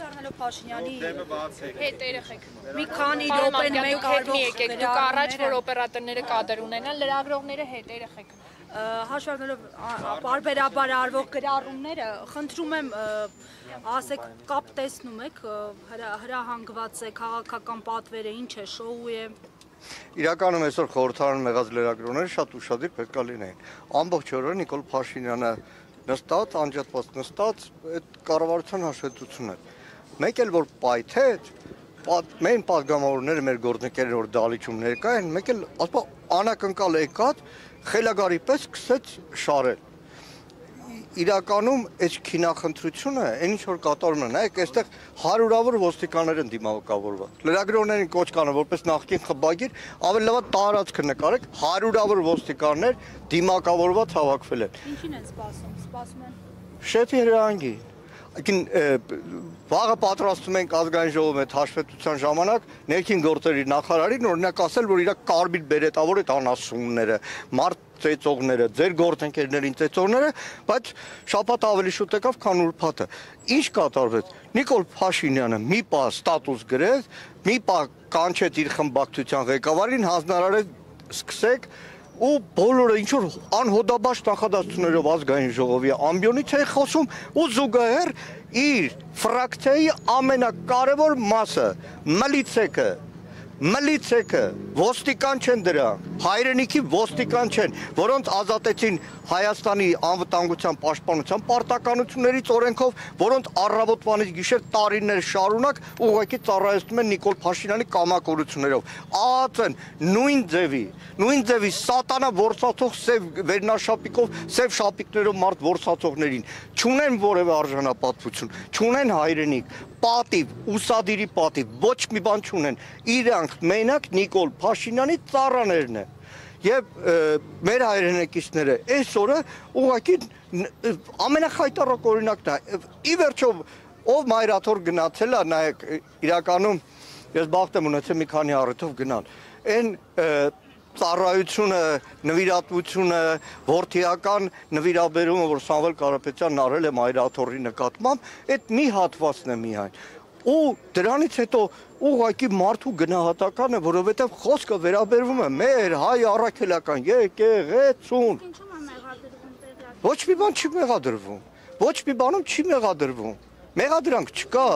Հաշվառնելով Փաշինյանի հետ երեխեք։ մի քանի րոպեն մեկ արվող եկեք, դուք առաջ որ օպերատորները կադր ունենան, լրագրողները հետ երեխեք։ Հաշվառնելով բարբերաբար արվող գրառումները, խնդրում եմ ասեք կապ տեսնում եք, հրահանգված է քաղաքական պատվերը, ինչ է, շոու է։ Իրականում այսօր խորհրդարանում եղած լրագրողները շատ ուշադիր պետք է լինեին։ Ամբողջ օրը Նիկոլ Փաշինյանը նստած, անջատված նստած, այդ կառավարության հաշվետվությունն է։ Մեկ էլ որ պայթեց, մեր պատգամավորները, մեր գործընկերները որ դալիճում ներկա են, մեկ էլ ասպա անակնկալ եկած խելագարի պես սկսեց շարել։ Իրականում այս քինախնդրությունը, այն ինչ որ կատարում են, նայեք, այստեղ հարյուրավոր ոստիկաններ են դիմավորված։ Լրագրողներին կոչ կանեմ, որպես նախկին խմբագիր, ավելի լավ տարածքը նկարեք, հարյուրավոր ոստիկաններ դիմակավորված հավաքվել են։ Ինչին են սպասում են։ Շեփի հրահանգի։ Վաղը պատրաստում ենք ազգային ժողովի հետ հաշվետվության ժամանակ ներքին գործերի նախարարին օրինակ ասել, որ իր կարմիր բերետավոր այդ անասունները, մարդ ծեծողները, ձեր գործընկերներին ծեծողները, բայց շաբաթ ավելի շուտ եկավ, քան ուրբաթը։ Ինչ կատարվեց։ Նիկոլ Փաշինյանը մի պահ ստատուս գրեց, մի պահ կանչեց իր խմբակցության ղեկավարին, հանձնարարեց սկսեք ու բոլորը ինչ որ անհոդաբաց նախադասություններով ազգային ժողովի ամբիոնից է խոսում ու զուգահեռ իր ֆրակցիայի ամենակարևոր մասը մլիցեքը ոստիկան չեն դրանք, հայրենիքի ոստիկան չեն, որոնց ազատեցին Հայաստանի անվտանգության պաշտպանության պարտականություններից օրենքով, որոնց առավոտվանից գիշեր տարիներ շարունակ ուղղակի ծառայեցնում են Նիկոլ Փաշինյանի կամակորություններով։ ԱԱԾ-ն նույն ձևի սատանա որսացող սև վերնաշապիկով, սև շապիկներով մարդ որսացողներին չունեն որևէ արժանապատվություն, չունեն հայրենիք, պատիվ, ուսադիրի պատիվ, ոչ մի բան չունեն, իրանք մենակ Նիկոլ Փաշինյանի ծառաներն են։ Եվ մեր հայրենակիցները այսօրը ուղղակի ամենախայտառակ օրինակն է։ Ի վերջո ով մայրաթոր գնացել է, նայեք, իրականում ես բախտ եմ ունեցել մի քանի առիթով գնալ։ Այն ծառայությունը, նվիրատվությունը, որդիական նվիրաբերումը, որ Սամվել Կարապետյանն արել է մայրաթորի նկատմամբ, այդ մի հատվածն է միայն։ Ու դրանից հետո ուղղակի մարդու գնահատական է, որովհետև խոսքը վերաբերվում է մեր հայ առաքելական եկեղեցուն։ Ոչ մի բան չի մեղադրվում։ Ոչ մի բանում չի մեղադրվում։ Մեղադրանք չկա։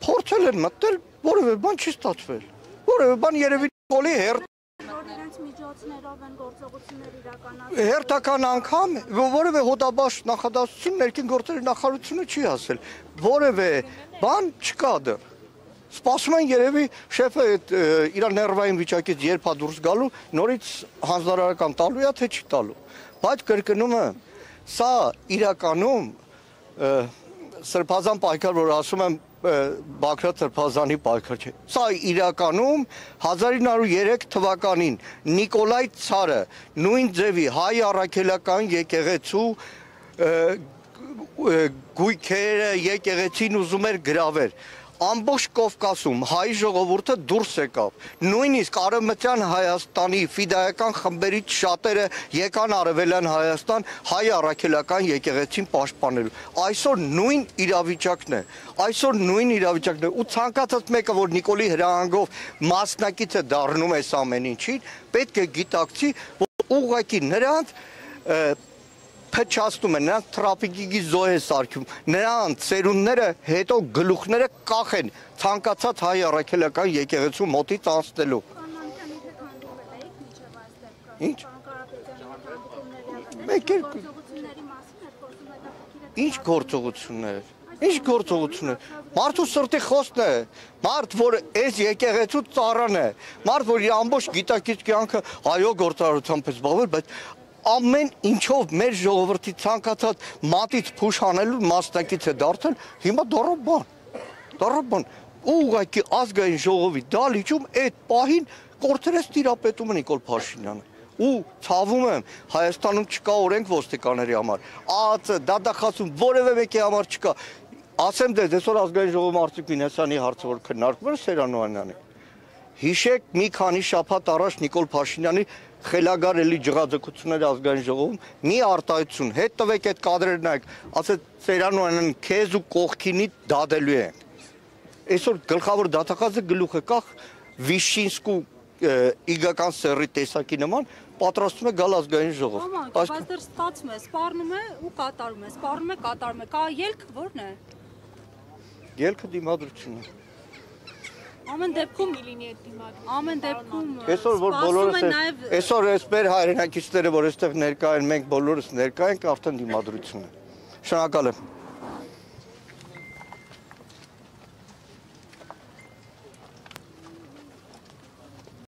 Փորձել են մտնել, որևէ բան չի ստացվել։ Որևէ բան երևի Նիկոլի հերթական անգամ որևէ հոդաբաց նախադասություն ներքին գործերի նախարարությունը չի ասել, որևէ բան չկա դեռ։ Սպասում են երևի շեֆը իր ներվային վիճակից երբ է դուրս գալու, նորից հանձնարարական տալու է, թե չի տալու։ Բայց կրկնում եմ, սա իրականում սրբազան պայքար, որ ասում եմ Բաքրատ Սրբազանի պայքար չէ։ Սա իրականում 1903 թվականին Նիկոլայ Ցարը նույն ձևի հայ առաքելական եկեղեցու գույքերը եկեղեցին ուզում էր գրավել։ Ամբողջ Կովկասում հայ ժողովուրդը դուրս եկավ։ Նույնիսկ Արևմտյան Հայաստանի ֆիդայական խմբերից շատերը եկան Արևելյան Հայաստան հայ առաքելական եկեղեցին պաշտպանելու։ Այսօր նույն իրավիճակն է։ Ու ցանկացած մեկը, որ Նիկոլի հրահանգով մասնակից է դառնում այս ամեն ինչին, պետք է գիտակցի, որ ուղղակի նրանց փչացնում են, նրանց տրաֆիկի զոհ է սարքում, նրանց ծերունները հետո գլուխները կախեն ցանկացած հայ առաքելական եկեղեցու մոտից անցնելու։ Ինչ? Ինչ գործողություններ։ Մարդու սրտի խոսքն է, մարդ, որ այս եկեղեցու ծառան է, մարդ, որ իր ամբողջ գիտակից կյանքը այո գործարարությամբ է զբաղվել, բայց ամեն ինչով մեր ժողովրդի ցանկացած մատից փուշ հանելու մասնակից է դարձել, հիմա դառավ բան։ Ուղղակի ազգային ժողովի դալիճում այդ պահին կորցրեց տիրապետումը Նիկոլ Փաշինյանը։ Ու ցավում եմ, Հայաստանում չկա օրենք ոստիկանների համար, ԱԱԾ, դատախազում որևէ մեկի համար չկա։ Ասեմ դες այսօր ազգային ժողովի Արծիք Մինասյանի հարցը որ քննարկվում է Սերանոյանյանի։ Հիշեք մի քանի շաբաթ առաջ Նիկոլ Փաշինյանի խելագար էլի ջղաձգությունների ազգային ժողովում մի արտահայտություն, հետ տվեք այդ կադրերը նայեք, ասեց Սերանոյանն քեզ ու կողքինի դադելու են։ Այսօր գլխավոր դատախազը գլուխը կախ Վիշինսկու իգական սերի տեսակի նման պատրաստում է գալ ազգային ժողով։ Բայց դեռ ստացվում է, սպառնում է ու կատարում է, սպառնում է, կատարում է։ Կա ելք, ո՞րն է։ Ելքը դիմադրությունն է։ Ամեն դեպքում լինի այդ դիմադրությունը։ Ամեն դեպքում Այսօր որ բոլորս այսօր էս մեր հայրենակիցները, որ այստեղ ներկա են, մենք բոլորս ներկա ենք, արդեն դիմադրություն է։ Շնորհակալ եմ։